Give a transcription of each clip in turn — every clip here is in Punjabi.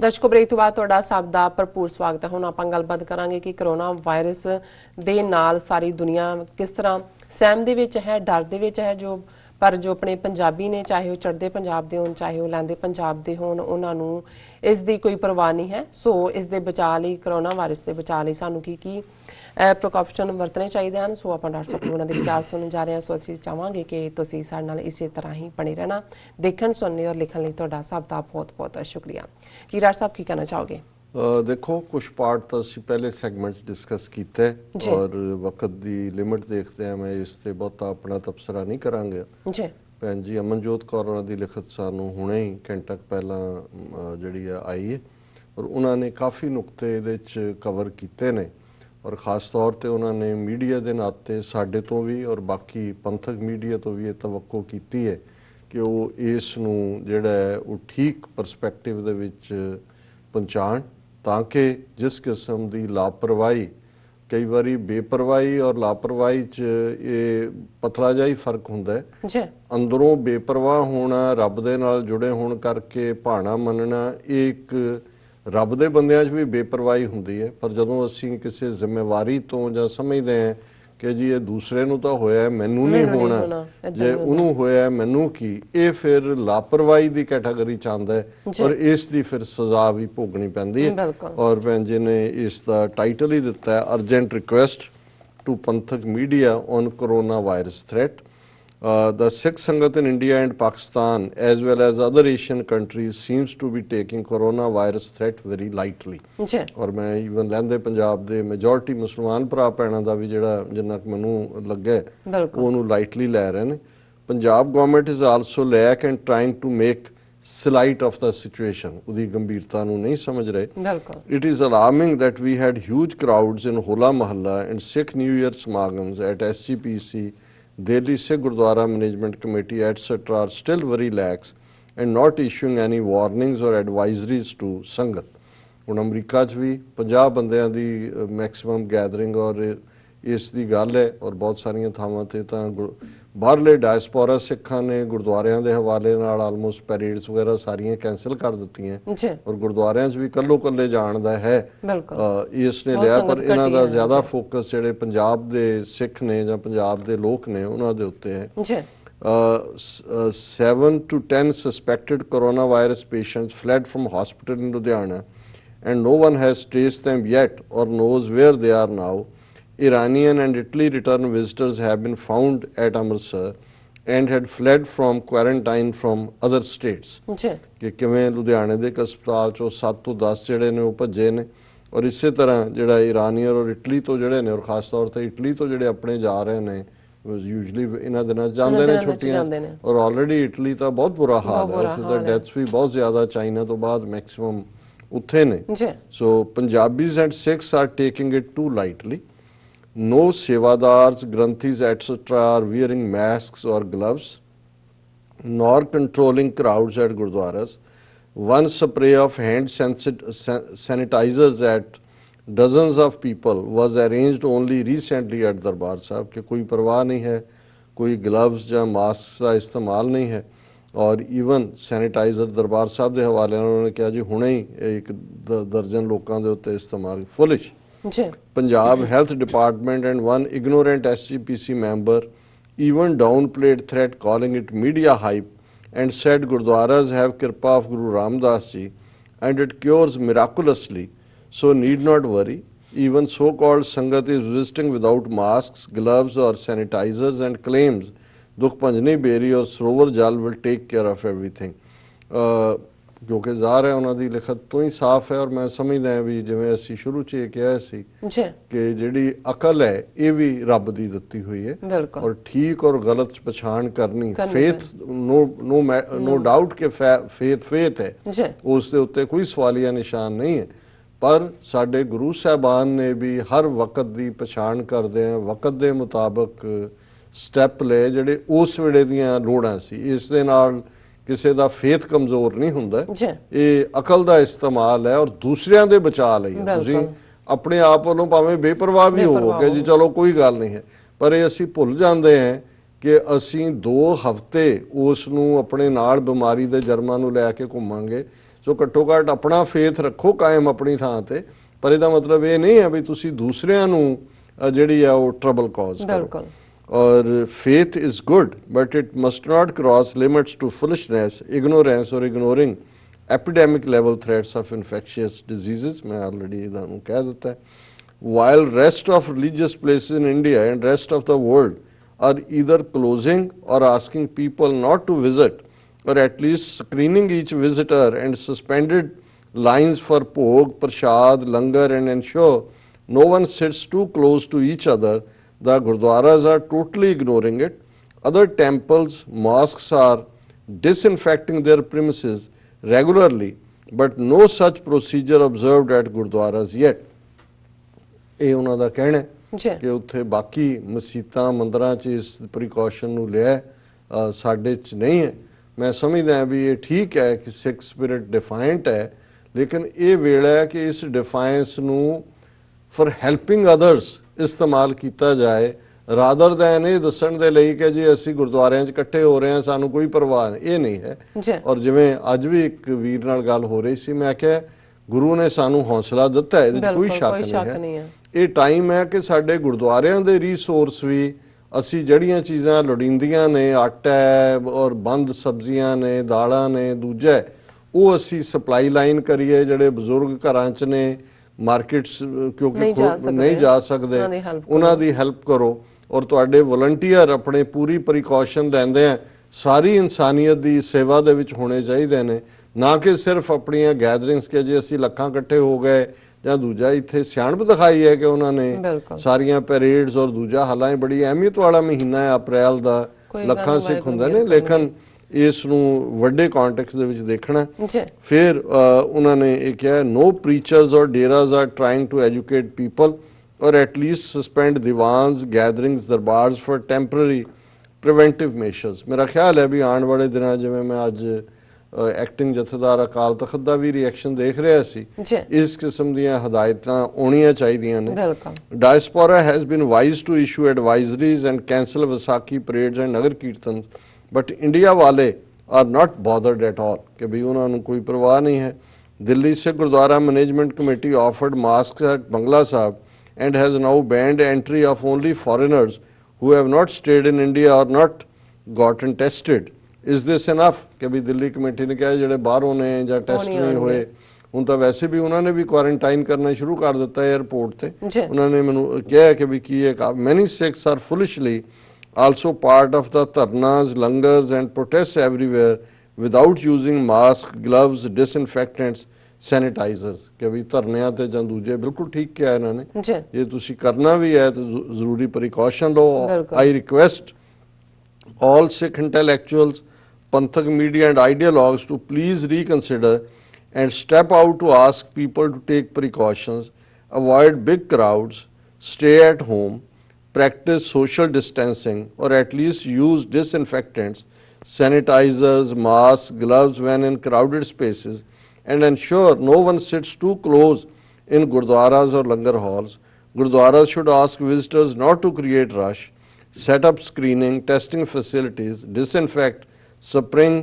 ਦਰਸ਼ਕੋ ਬ੍ਰੇਕ ਤੋਂ ਬਾਅਦ ਤੁਹਾਡਾ ਸਭ ਦਾ ਭਰਪੂਰ ਸਵਾਗਤ ਹੈ। ਹੁਣ ਆਪਾਂ ਗੱਲਬਾਤ ਕਰਾਂਗੇ ਕਿ ਕਰੋਨਾ ਵਾਇਰਸ ਦੇ ਨਾਲ ਸਾਰੀ ਦੁਨੀਆ ਕਿਸ ਤਰ੍ਹਾਂ ਸਹਿਮ ਦੇ ਵਿੱਚ ਹੈ, ਡਰ ਦੇ ਵਿੱਚ ਹੈ। ਪਰ ਜੋ ਆਪਣੇ ਪੰਜਾਬੀ ਨੇ, ਚਾਹੇ ਉਹ ਚੜ੍ਹਦੇ ਪੰਜਾਬ ਦੇ ਹੋਣ, ਚਾਹੇ ਉਹ ਲਹਿੰਦੇ ਪੰਜਾਬ ਦੇ ਹੋਣ, ਉਹਨਾਂ ਨੂੰ ਇਸ ਦੀ ਕੋਈ ਪਰਵਾਹ ਨਹੀਂ ਹੈ। ਸੋ ਇਸ ਦੇ ਬਚਾਅ ਲਈ, ਕਰੋਨਾ ਵਾਇਰਸ ਦੇ ਬਚਾਅ ਲਈ ਸਾਨੂੰ ਕੀ ਪ੍ਰੀਕਾਸ਼ਨ ਵਰਤਣੇ ਚਾਹੀਦੇ ਹਨ। ਸੋ ਆਪਾਂ ਡਾਕਟਰ ਸਾਹਿਬ ਕੋਲ ਉਹਨਾਂ ਦੇ ਵਿਚਾਰ ਸੁਣਨ ਜਾ ਰਹੇ ਹਾਂ। ਸੋ ਅਸੀਂ ਚਾਹਾਂਗੇ ਕਿ ਤੁਸੀਂ ਸਾਡੇ ਨਾਲ ਇਸੇ ਤਰ੍ਹਾਂ ਹੀ ਬਣੇ ਰਹਿਣਾ। ਦੇਖਣ, ਸੁਣਨੇ ਔਰ ਲਿਖਣ ਲਈ ਤੁਹਾਡਾ ਸਭ ਦਾ ਬਹੁਤ ਬਹੁਤ ਸ਼ੁਕਰੀਆ। ਕੀ ਡਾਕਟਰ ਸਾਹਿਬ ਕੀ ਕਹਿਣਾ ਚਾਹੋਗੇ? देखो कुछ पार्ट तो ਅਸੀਂ ਪਹਿਲੇ ਸੈਗਮੈਂਟ ਡਿਸਕਸ ਕੀਤਾ ਔਰ ਵਕਤ ਦੀ ਲਿਮਿਟ ਦੇਖਦੇ ਆ, ਮੈਂ ਇਸ ਤੇ ਬਹੁਤਾ ਆਪਣਾ ਤਬਸਰਾ ਨਹੀਂ ਕਰਾਂਗਾ ਜੀ। ਭੈਣ ਜੀ ਅਮਨਜੋਤ ਕੌਰ ਉਹਨਾਂ ਦੀ ਲਿਖਤ ਸਾਨੂੰ ਹੁਣੇ ਹੀ ਘੰਟਾ ਪਹਿਲਾਂ ਜਿਹੜੀ ਆਈ ਹੈ ਔਰ ਉਹਨਾਂ ਨੇ ਕਾਫੀ ਨੁਕਤੇ ਇਹਦੇ ਵਿੱਚ ਕਵਰ ਕੀਤੇ ਨੇ ਔਰ ਖਾਸ ਤੌਰ ਤੇ ਉਹਨਾਂ ਨੇ ਮੀਡੀਆ ਦੇ ਨਾਤੇ ਸਾਡੇ ਤੋਂ ਵੀ ਔਰ ਬਾਕੀ ਪੰਥਕ ਮੀਡੀਆ ਤੋਂ ਵੀ ਇਹ ਤਵੱਕੋ ਕੀਤੀ ਹੈ ਕਿ ਉਹ ਇਸ ਨੂੰ ਜਿਹੜਾ ਹੈ ਉਹ ਠੀਕ ਪਰਸਪੈਕਟਿਵ ਦੇ ਵਿੱਚ ਪਹੁੰਚਾਉਣ ਤਾਂ ਕਿ ਜਿਸ ਕਿਸਮ ਦੀ ਲਾਪਰਵਾਹੀ, ਕਈ ਵਾਰੀ ਬੇਪਰਵਾਹੀ ਔਰ ਲਾਪਰਵਾਹੀ 'ਚ ਇਹ ਪਤਲਾ ਜਿਹਾ ਹੀ ਫਰਕ ਹੁੰਦਾ ਹੈ। ਅੰਦਰੋਂ ਬੇਪਰਵਾਹ ਹੋਣਾ, ਰੱਬ ਦੇ ਨਾਲ ਜੁੜੇ ਹੋਣ ਕਰਕੇ ਭਾਣਾ ਮੰਨਣਾ, ਇਹ ਇੱਕ ਰੱਬ ਦੇ ਬੰਦਿਆਂ 'ਚ ਵੀ ਬੇਪਰਵਾਹੀ ਹੁੰਦੀ ਹੈ। ਪਰ ਜਦੋਂ ਅਸੀਂ ਕਿਸੇ ਜ਼ਿੰਮੇਵਾਰੀ ਤੋਂ ਜਾਂ ਸਮਝਦੇ ਹਾਂ ਕਿ ਜੀ ਇਹ ਦੂਸਰੇ ਨੂੰ ਤਾਂ ਹੋਇਆ, ਮੈਨੂੰ ਨਹੀਂ ਹੋਣਾ, ਜੇ ਉਹਨੂੰ ਹੋਇਆ ਮੈਨੂੰ ਕੀ, ਇਹ ਫਿਰ ਲਾਪਰਵਾਹੀ ਦੀ ਕੈਟਾਗਰੀ 'ਚ ਆਉਂਦਾ ਹੈ ਔਰ ਇਸ ਦੀ ਫਿਰ ਸਜ਼ਾ ਵੀ ਭੋਗਣੀ ਪੈਂਦੀ ਹੈ। ਔਰ ਭੈਣ ਜੀ ਨੇ ਇਸ ਦਾ ਟਾਈਟਲ ਹੀ ਦਿੱਤਾ ਹੈ, ਅਰਜੈਂਟ ਰਿਕੁਐਸਟ ਟੂ ਪੰਥਕ media on corona virus threat. The Sikh Sangat in India and Pakistan as well as other Asian countries seems to be taking coronavirus threat very lightly. और मैं even लहंदे पंजाब दे majority मुसलमान भरा भैणां दा भी जिहड़ा जिन्ना मैनूं लग्गे ਉਹਨੂੰ lightly ਲੈ ਰਹੇ ਨੇ। Punjab government is also lack and trying to make slight of the situation. ਉਹਦੀ ਗੰਭੀਰਤਾ ਨੂੰ ਨਹੀਂ ਸਮਝ ਰਹੇ। It is alarming that we had huge crowds in Hola Mahalla and Sikh New Year samagams at SGPC, Delhi Sikh Gurdwara Management Committee etc. are still very lax and not issuing any warnings or advisories to Sangat. ਹੁਣ ਅਮਰੀਕਾ 'ਚ ਵੀ 50 ਬੰਦਿਆਂ ਦੀ ਮੈਕਸਿਮਮ ਗੈਦਰਿੰਗ ਔਰ ਇਸ ਦੀ ਗੱਲ ਹੈ ਔਰ ਬਹੁਤ ਸਾਰੀਆਂ ਥਾਵਾਂ ਤੇ ਤਾਂ ਬਾਹਰਲੇ ਡਾਇਸਪੋਰਾ ਸਿੱਖਾਂ ਨੇ ਗੁਰਦੁਆਰਿਆਂ ਦੇ ਹਵਾਲੇ ਨਾਲ ਆਲਮੋਸਟ ਪੈਰੇਡਸ ਵਗੈਰਾ ਸਾਰੀਆਂ ਕੈਂਸਲ ਕਰ ਦਿੱਤੀਆਂ ਔਰ ਗੁਰਦੁਆਰਿਆਂ 'ਚ ਵੀ ਕੱਲੇ ਜਾਣ ਦਾ ਹੈ ਇਸ ਨੇ ਲਿਆ। ਪਰ ਇਹਨਾਂ ਦਾ ਜ਼ਿਆਦਾ ਫੋਕਸ ਜਿਹੜੇ ਪੰਜਾਬ ਦੇ ਸਿੱਖ ਨੇ ਜਾਂ ਪੰਜਾਬ ਦੇ ਲੋਕ ਨੇ ਉਹਨਾਂ ਦੇ ਉੱਤੇ ਹੈ। 7 to 10 suspected coronavirus patients fled from hospital in Ludhiana and no one has traced them yet or knows where they are now. Iranian and Italy return visitors have been found at Amritsar and had fled from quarantine from other states. ਕਿ ਕਿਵੇਂ ਲੁਧਿਆਣੇ ਦੇ ਇੱਕ ਹਸਪਤਾਲ ਚੋਂ 7 ਤੋਂ 10 ਜਿਹੜੇ ਨੇ ਉਹ ਭੱਜੇ ਨੇ ਔਰ ਇਸੇ ਤਰ੍ਹਾਂ ਜਿਹੜਾ ਇਰਾਨੀਅਨ ਔਰ ਇਟਲੀ ਤੋਂ ਜਿਹੜੇ ਨੇ ਔਰ ਖਾਸ ਤੌਰ ਤੇ ਇਟਲੀ ਤੋਂ ਜਿਹੜੇ ਆਪਣੇ ਜਾ ਰਹੇ ਨੇ ਯੂਜੂਅਲੀ ਇਹਨਾਂ ਦਿਨਾਂ ਜਾਂਦੇ ਨੇ ਛੁੱਟੀਆਂ ਔਰ ਆਲਰੇਡੀ ਇਟਲੀ ਤਾਂ ਬਹੁਤ ਬੁਰਾ ਹਾਲ ਹੈ, ਉੱਥੇ ਤਾਂ ਡੈਥਸ ਵੀ ਬਹੁਤ ਜ਼ਿਆਦਾ, ਚਾਈਨਾ ਤੋਂ ਬਾਅਦ ਮੈਕਸਿਮਮ ਉੱਥੇ ਨੇ। So Punjabis and Sikhs are taking it too lightly. No sevadars, granthis etc. are wearing masks or gloves, nor controlling crowds at gurdwaras. One spray of hand sanitizers at dozens of people was arranged only recently at Darbar Sahib कि कोई परवाह नहीं है, कोई gloves या masks का इस्तेमाल नहीं है और even sanitizer दरबार साहब के हवाले उन्होंने कहा जी हुणे ही एक दर्जन लोगों के उत्ते इस्तेमाल foolish. Punjab Health Department and one ignorant SGPC member even downplayed threat, calling it media hype and said Gurdwaras have Kirpa of Guru Ramdas Ji and it cures miraculously, so need not worry. Even so-called Sangat is visiting without masks, gloves or sanitizers and claims Dukh Panjni Beri or Sarovar Jal will take care of everything. ਕਿਉਂਕਿ ਜ਼ਾਹਰ ਹੈ ਉਹਨਾਂ ਦੀ ਲਿਖਤ ਤੋਂ ਹੀ ਸਾਫ਼ ਹੈ ਔਰ ਮੈਂ ਸਮਝਦਾ ਵੀ ਜਿਵੇਂ ਅਸੀਂ ਸ਼ੁਰੂ 'ਚ ਇਹ ਕਿਹਾ ਸੀ ਕਿ ਜਿਹੜੀ ਅਕਲ ਹੈ ਇਹ ਵੀ ਰੱਬ ਦੀ ਦਿੱਤੀ ਹੋਈ ਹੈ ਔਰ ਠੀਕ ਔਰ ਗਲਤ 'ਚ ਪਛਾਣ ਕਰਨੀ, ਫੇਥ ਨੋ ਡਾਊਟ ਕਿ ਫੇਥ ਹੈ, ਉਸ ਦੇ ਉੱਤੇ ਕੋਈ ਸਵਾਲੀਆ ਨਿਸ਼ਾਨ ਨਹੀਂ ਹੈ। ਪਰ ਸਾਡੇ ਗੁਰੂ ਸਾਹਿਬਾਨ ਨੇ ਵੀ ਹਰ ਵਕਤ ਦੀ ਪਛਾਣ ਕਰਦੇ ਆ, ਵਕਤ ਦੇ ਮੁਤਾਬਕ ਸਟੈਪ ਲਏ ਜਿਹੜੇ ਉਸ ਵੇਲੇ ਦੀਆਂ ਲੋੜਾਂ ਸੀ। ਇਸ ਦੇ ਨਾਲ ਕਿਸੇ ਦਾ ਫੇਥ ਕਮਜ਼ੋਰ ਨਹੀਂ ਹੁੰਦਾ, ਇਹ ਅਕਲ ਦਾ ਇਸਤੇਮਾਲ ਹੈ ਔਰ ਦੂਸਰਿਆਂ ਦੇ ਬਚਾਅ ਲਈ ਹੈ। ਤੁਸੀਂ ਆਪਣੇ ਆਪ ਵੱਲੋਂ ਭਾਵੇਂ ਬੇਪਰਵਾਹ ਵੀ ਹੋਵੋਗੇ ਜੀ ਚਲੋ ਕੋਈ ਗੱਲ ਨਹੀਂ ਹੈ, ਪਰ ਇਹ ਅਸੀਂ ਭੁੱਲ ਜਾਂਦੇ ਹਾਂ ਕਿ ਅਸੀਂ 2 ਹਫ਼ਤੇ ਉਸ ਨੂੰ ਆਪਣੇ ਨਾਲ ਬਿਮਾਰੀ ਦੇ ਜਰਮਾਂ ਨੂੰ ਲੈ ਕੇ ਘੁੰਮਾਂਗੇ। ਸੋ ਘੱਟੋ ਘੱਟ ਆਪਣਾ ਫੇਥ ਰੱਖੋ ਕਾਇਮ ਆਪਣੀ ਥਾਂ ਤੇ, ਪਰ ਇਹਦਾ ਮਤਲਬ ਇਹ ਨਹੀਂ ਹੈ ਵੀ ਤੁਸੀਂ ਦੂਸਰਿਆਂ ਨੂੰ ਜਿਹੜੀ ਆ ਉਹ ਟਰਬਲ ਕਾਜ਼ ਕਰੋ। ਬਿਲਕੁਲ। ਔਰ faith is good, but it must not cross limits to foolishness, ignorance or ignoring epidemic level threats of infectious diseases. मैं already ਇਹਦਾ ਨੂੰ ਕਹਿ ਦਿੱਤਾ ਹੈ। While rest of religious places in India and rest of the world are either closing or asking people not to visit, or at least screening each visitor and suspended lines for bhog, prashad, langar and ensure no one sits too close to each other, the gurdwaras are totally ignoring it. Other temples, mosques are disinfecting their premises regularly, but no such procedure observed at gurdwaras yet. ਇਹ ਉਹਨਾਂ ਦਾ ਕਹਿਣਾ ਹੈ ਜੀ ਕਿ ਉੱਥੇ ਬਾਕੀ ਮਸੀਤਾਂ ਮੰਦਰਾਂ 'ਚ ਇਸ ਪ੍ਰੀਕਾਸ਼ਨ ਨੂੰ ਲਿਆ, ਸਾਡੇ 'ਚ ਨਹੀਂ ਹੈ। ਮੈਂ ਸਮਝਦਾ ਵੀ ਇਹ ਠੀਕ ਹੈ ਕਿ ਸਿੱਖ ਸਪਿਰਿਟ ਡਿਫਾਇੰਟ ਹੈ, ਲੇਕਿਨ ਇਹ ਵੇਲਾ ਹੈ ਕਿ ਇਸ ਡਿਫਾਇੰਸ ਨੂੰ ਫॉर ਹੈਲਪਿੰਗ ਅਦਰਸ ਇਸਤੇਮਾਲ ਕੀਤਾ ਜਾਏ, ਰਾਦਰ ਦੈਨ ਇਹ ਦੱਸਣ ਦੇ ਲਈ ਕਿ ਜੀ ਅਸੀਂ ਗੁਰਦੁਆਰਿਆਂ 'ਚ ਇਕੱਠੇ ਹੋ ਰਹੇ ਹਾਂ, ਸਾਨੂੰ ਕੋਈ ਪਰਵਾਹ ਨਹੀਂ, ਇਹ ਨਹੀਂ ਹੈ। ਜੀ ਔਰ ਜਿਵੇਂ ਅੱਜ ਵੀ ਇੱਕ ਵੀਰ ਨਾਲ ਗੱਲ ਹੋ ਰਹੀ ਸੀ, ਮੈਂ ਕਿਹਾ ਗੁਰੂ ਨੇ ਸਾਨੂੰ ਹੌਸਲਾ ਦਿੱਤਾ, ਇਹਦੇ 'ਚ ਕੋਈ ਬਿਲਕੁਲ ਸ਼ੱਕ ਨਹੀਂ ਹੈ। ਇਹ ਟਾਈਮ ਹੈ ਕਿ ਸਾਡੇ ਗੁਰਦੁਆਰਿਆਂ ਦੇ ਰੀਸੋਰਸ ਵੀ ਅਸੀਂ ਜਿਹੜੀਆਂ ਚੀਜ਼ਾਂ ਲੋੜੀਂਦੀਆਂ ਨੇ, ਆਟਾ ਹੈ ਔਰ ਬੰਦ ਸਬਜ਼ੀਆਂ ਨੇ, ਦਾਲਾਂ ਨੇ, ਦੂਜਾ ਹੈ, ਉਹ ਅਸੀਂ ਸਪਲਾਈ ਲਾਈਨ ਕਰੀਏ। ਜਿਹੜੇ ਬਜ਼ੁਰਗ ਘਰਾਂ 'ਚ ਨੇ, ਮਾਰਕੀਟਸ ਕਿਉਂਕਿ ਨਹੀਂ ਜਾ ਸਕਦੇ, ਉਹਨਾਂ ਦੀ ਹੈਲਪ ਕਰੋ। ਔਰ ਤੁਹਾਡੇ ਵਲੰਟੀਅਰ ਆਪਣੇ ਪੂਰੀ ਪ੍ਰੀਕਾਸ਼ਨ ਲੈਂਦੇ ਆ, ਸਾਰੀ ਇਨਸਾਨੀਅਤ ਦੀ ਸੇਵਾ ਦੇ ਵਿੱਚ ਹੋਣੇ ਚਾਹੀਦੇ ਨੇ, ਨਾ ਕਿ ਸਿਰਫ ਆਪਣੀਆਂ ਗੈਦਰਿੰਗਸ ਕਿ ਜੇ ਅਸੀਂ ਲੱਖਾਂ ਇਕੱਠੇ ਹੋ ਗਏ ਜਾਂ ਦੂਜਾ। ਇੱਥੇ ਸਿਆਣਪ ਦਿਖਾਈ ਹੈ ਕਿ ਉਹਨਾਂ ਨੇ ਸਾਰੀਆਂ ਪੈਰੇਡਸ ਔਰ ਦੂਜਾ, ਹਾਲਾਂਕਿ ਬੜੀ ਅਹਿਮੀਅਤ ਵਾਲਾ ਮਹੀਨਾ ਹੈ ਅਪ੍ਰੈਲ ਦਾ, ਲੱਖਾਂ ਸਿੱਖ ਹੁੰਦੇ ਨੇ, ਲੇਕਿਨ ਇਸ ਨੂੰ ਵੱਡੇ ਕੰਟੈਕਸਟ ਦੇ ਵਿੱਚ ਦੇਖਣਾ। ਫਿਰ ਉਹਨਾਂ ਨੇ ਇਹ ਕਿਹਾ, no preachers or deras are trying to educate people or at least suspend diwans, gatherings, darbars for temporary preventive measures. ਮੇਰਾ ਖਿਆਲ ਹੈ ਵੀ ਆਉਣ ਵਾਲੇ ਦਿਨਾਂ, ਜਿਵੇਂ ਮੈਂ ਅੱਜ ਐਕਟਿੰਗ ਜਥੇਦਾਰ ਅਕਾਲ ਤਖਤ ਦਾ ਵੀ ਰਿਐਕਸ਼ਨ ਦੇਖ ਰਿਹਾ ਸੀ, ਇਸ ਕਿਸਮ ਦੀਆਂ ਹਦਾਇਤਾਂ ਆਉਣੀਆਂ ਚਾਹੀਦੀਆਂ ਨੇ। Diaspora has been wise to issue advisories and cancel Vaisakhi parades and nagar kirtan, but India ਵਾਲੇ are not bothered at all, ਕਿ ਵੀ ਉਹਨਾਂ ਨੂੰ ਕੋਈ ਪਰਵਾਹ ਨਹੀਂ ਹੈ। Delhi Sikh Gurdwara management committee offered mask at Bangla Sahib and has now banned entry of only foreigners who have not stayed in India or not gotten tested. Is this enough? ਕਿ ਵੀ ਦਿੱਲੀ ਕਮੇਟੀ ਨੇ ਕਿਹਾ ਜਿਹੜੇ ਬਾਹਰੋਂ ਨੇ ਜਾਂ ਟੈਸਟ ਨਹੀਂ ਹੋਏ, ਹੁਣ ਤਾਂ ਵੈਸੇ ਵੀ ਉਹਨਾਂ ਨੇ ਵੀ ਕੁਆਰੰਟਾਈਨ ਕਰਨਾ ਸ਼ੁਰੂ ਕਰ ਦਿੱਤਾ 에ਅਰਪੋਰਟ ਤੇ। ਉਹਨਾਂ ਨੇ ਮੈਨੂੰ ਕਿਹਾ ਕਿ ਵੀ ਕੀ ਹੈ, many Sikhs are foolishly also part of the dharnas, langars and protests everywhere without using masks, gloves, disinfectants, sanitiser. ਕਿ ਵੀ ਧਰਨਿਆਂ ਤੇ ਜਾਂ ਦੂਜੇ, ਬਿਲਕੁਲ ਠੀਕ ਕਿਹਾ ਇਹਨਾਂ ਨੇ, ਜੇ ਤੁਸੀਂ ਕਰਨਾ ਵੀ ਹੈ ਤਾਂ ਜ਼ਰੂਰੀ ਪ੍ਰੀਕਾਸ਼ਨ ਲਓ। ਆਈ request all Sikh intellectuals, Panthak media and ideologues to please reconsider and step out to ask people to take precautions, avoid big crowds, stay at home, practice social distancing or at least use disinfectants, sanitizers, masks, gloves when in crowded spaces, and ensure no one sits too close in gurdwaras or langar halls. Gurdwaras should ask visitors not to create rush, set up screening, testing facilities, disinfect, spring,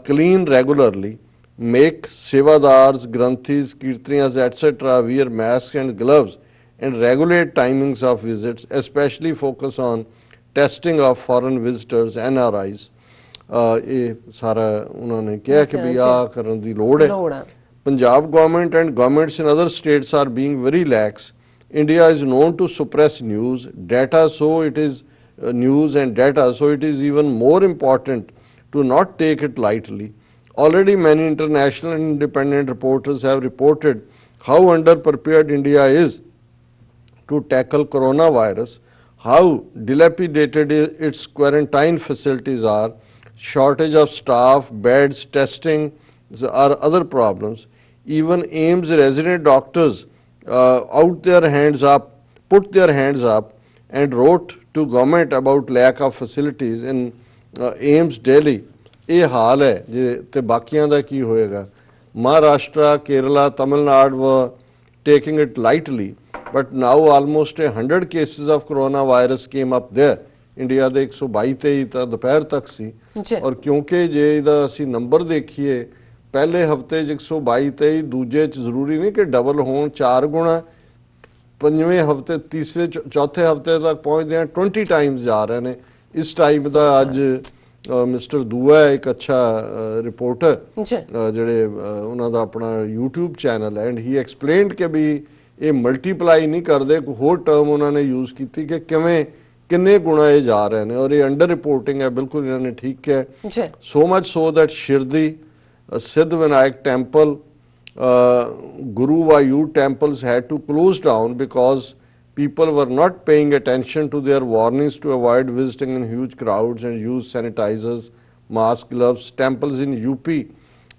clean regularly, make sevadars, granthis, kirtanias, etc. wear masks and gloves, and regulate timings of visits, especially focus on testing of foreign visitors, NRIs. ਇਹ ਸਾਰਾ ਉਹਨਾਂ ਨੇ ਕਿਹਾ ਕਿ ਵੀ ਆਹ ਕਰਨ ਦੀ ਲੋੜ ਹੈ। Punjab government and governments in other states are being very lax. India is known to suppress news data, so it is news and data, so it is even more important to not take it lightly. Already many international and independent reporters have reported how underprepared India is to tackle coronavirus, how dilapidated its quarantine facilities are, shortage of staff, beds, testing are other problems. Even AIIMS resident doctors put their hands up and wrote to government about lack of facilities in AIIMS Delhi. ਇਹ ਹਾਲ ਹੈ ਜੇ ਤੇ ਬਾਕੀਆਂ ਦਾ ਕੀ ਹੋਏਗਾ? Maharashtra, Kerala, Tamil Nadu were taking it lightly, but now almost 100 cases of coronavirus came up there. India ਦੇ 122-23 ਤਾਂ ਦੁਪਹਿਰ ਤੱਕ ਸੀ। ਔਰ ਕਿਉਂਕਿ ਜੇ ਇਹਦਾ ਅਸੀਂ ਨੰਬਰ ਦੇਖੀਏ ਪਹਿਲੇ ਹਫਤੇ 'ਚ 122 23, ਦੂਜੇ 'ਚ ਜ਼ਰੂਰੀ ਨਹੀਂ ਕਿ ਡਬਲ ਹੋਣ, 4 ਗੁਣਾ, ਪੰਜਵੇਂ ਹਫਤੇ, ਤੀਸਰੇ ਚੌਥੇ ਹਫਤੇ ਤੱਕ ਪਹੁੰਚਦੇ ਆ 20 ਟਾਈਮਸ ਜਾ ਰਹੇ ਨੇ। ਇਸ ਟਾਈਪ ਦਾ ਅੱਜ ਮਿਸਟਰ ਦੂਆ ਹੈ ਇੱਕ ਅੱਛਾ ਰਿਪੋਰਟਰ, ਜਿਹੜੇ ਉਹਨਾਂ ਦਾ ਆਪਣਾ YouTube ਚੈਨਲ ਹੈ, ਐਂਡ ਹੀ ਐਕਸਪਲੇਨਡ ਕਿ ਵੀ ਇਹ ਮਲਟੀਪਲਾਈ ਨਹੀਂ ਕਰਦੇ, ਕੋਈ ਹੋਰ ਟਰਮ ਉਹਨਾਂ ਨੇ ਯੂਜ਼ ਕੀਤੀ ਕਿ ਕਿਵੇਂ ਕਿੰਨੇ ਗੁਣਾ ਇਹ ਜਾ ਰਹੇ ਨੇ, ਔਰ ਇਹ ਅੰਡਰ ਰਿਪੋਰਟਿੰਗ ਹੈ, ਬਿਲਕੁਲ ਇਹਨਾਂ ਨੇ ਠੀਕ ਕਿਹਾ। So much so that Shirdi, Siddhi Vinayak temple, Guruvayur temples had to close down because people were not paying attention to their warnings to avoid visiting in huge crowds and use sanitizers, masks, gloves. Temples in UP,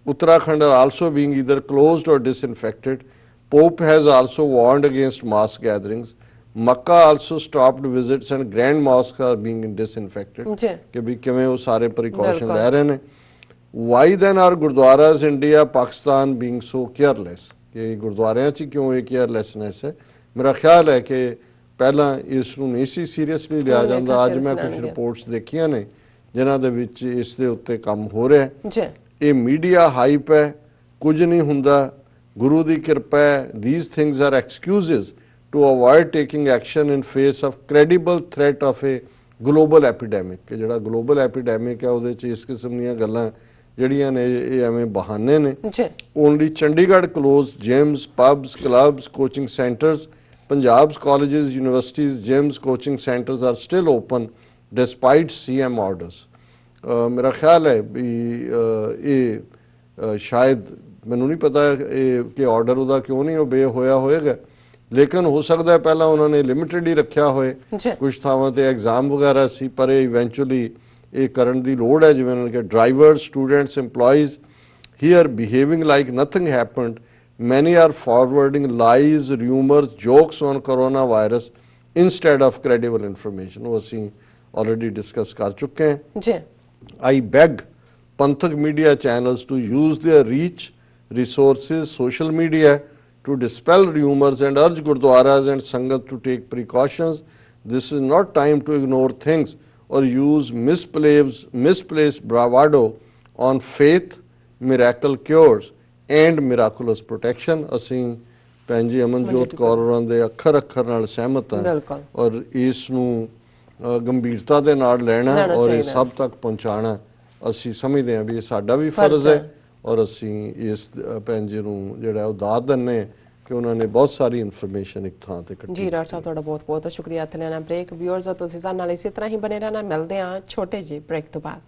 Uttarakhand are also being either closed or disinfected. Pope has also warned against mass gatherings. Makkah also stopped visits and grand mosques are being disinfected. कि भी किवें वो सारे precaution ले रहे हैं। Why then are gurdwaras India, Pakistan being so careless? कि गुरुद्वारियां च क्यों ये केयरलैसनेस है? मेरा ख्याल है कि पहला इस ਨੂੰ नहीं ਸੀ ਸੀਰੀਅਸਲੀ ਲਿਆ ਜਾਂਦਾ। ਅੱਜ ਮੈਂ ਕੁਝ ਰਿਪੋਰਟਸ ਦੇਖੀਆਂ ਨੇ ਜਿਨ੍ਹਾਂ ਦੇ ਵਿੱਚ ਇਸ ਦੇ ਉੱਤੇ ਕੰਮ ਹੋ ਰਿਹਾ ਹੈ। ਇਹ ਮੀਡੀਆ ਹਾਈਪ ਹੈ, ਕੁਝ ਨਹੀਂ ਹੁੰਦਾ, ਗੁਰੂ ਦੀ ਕਿਰਪਾ ਹੈ। these things are excuses to avoid taking action in face of credible threat of a global epidemic। ਕਿ ਜਿਹੜਾ ਗਲੋਬਲ ਐਪੀਡੈਮਿਕ ਹੈ ਉਹਦੇ 'ਚ ਇਸ ਕਿਸਮ ਦੀਆਂ ਗੱਲਾਂ ਜਿਹੜੀਆਂ ਨੇ ਇਹ ਐਵੇਂ ਬਹਾਨੇ ਨੇ। Only Chandigarh closes gyms, pubs, clubs, coaching centres, Punjab's colleges, universities, gyms, coaching centers are still open despite CM orders। मेरा ख्याल है भी ये शायद मैनू नहीं पता कि ऑर्डर ਉਹਦਾ ਕਿਉਂ ਨਹੀਂ ਓਬੇ ਹੋਇਆ ਹੋਏਗਾ, ਲੇਕਿਨ ਹੋ ਸਕਦਾ ਹੈ ਪਹਿਲਾਂ ਉਹਨਾਂ ਨੇ ਲਿਮਿਟਡ ਹੀ ਰੱਖਿਆ ਹੋਏ, ਕੁਝ ਥਾਵਾਂ ਤੇ ਐਗਜ਼ਾਮ ਵਗੈਰਾ ਸੀ, ਪਰ ਇਹ ਇਵੈਂਚੁਅਲੀ ਇਹ ਕਰਨ ਦੀ ਲੋੜ ਹੈ। ਜਿਵੇਂ ਉਹਨਾਂ ਕਿ drivers, students, EMPLOYEES here behaving like nothing happened। Many are forwarding lies, rumors, jokes on coronavirus instead of credible information। वो ਅਸੀਂ already discuss ਕਰ ਚੁੱਕੇ हैं। I beg Panthak media channels to use their reach, resources, social media to dispel rumors and urge Gurdwaras and Sangat to take precautions। This is not time to ignore things or use misplaced bravado on faith, miracle cures and miraculous protection। ਅਸੀਂ ਭੈਣ ਜੀ ਅਮਨਜੋਤ ਕੌਰ ਹੋਰਾਂ ਦੇ ਅੱਖਰ ਅੱਖਰ ਨਾਲ ਸਹਿਮਤ ਹਾਂ ਔਰ ਇਸ ਨੂੰ ਗੰਭੀਰਤਾ ਦੇ ਨਾਲ ਲੈਣਾ ਔਰ ਇਹ ਸਭ ਤੱਕ ਪਹੁੰਚਾਉਣਾ ਅਸੀਂ ਸਮਝਦੇ ਹਾਂ ਵੀ ਇਹ ਸਾਡਾ ਵੀ ਫਰਜ਼ ਹੈ। ਔਰ ਅਸੀਂ ਇਸ ਭੈਣ ਜੀ ਨੂੰ ਜਿਹੜਾ ਉਹ ਦਾਤ ਦਿੰਦੇ ਕਿ ਉਹਨਾਂ ਨੇ ਬਹੁਤ ਸਾਰੀ ਇਨਫੋਰਮੇਸ਼ਨ ਇੱਕ ਥਾਂ ਤੇ ਇਕੱਠੀ। ਜੀ ਡਾਕਟਰ ਸਾਹਿਬ ਤੁਹਾਡਾ ਬਹੁਤ ਬਹੁਤ ਸ਼ੁਕਰੀਆ। ਇੱਥੇ ਲੈਣਾ ਬ੍ਰੇਕ। ਵਿਊਅਰਸ ਤੁਸੀਂ ਸਾਡੇ ਨਾਲ ਇਸੇ ਤਰ੍ਹਾਂ ਹੀ ਬਣੇ ਰਹਿਣਾ। ਮਿਲਦੇ ਹਾਂ ਛੋਟੇ ਜਿਹੇ ਬ੍ਰੇਕ ਤੋਂ ਬਾਅਦ।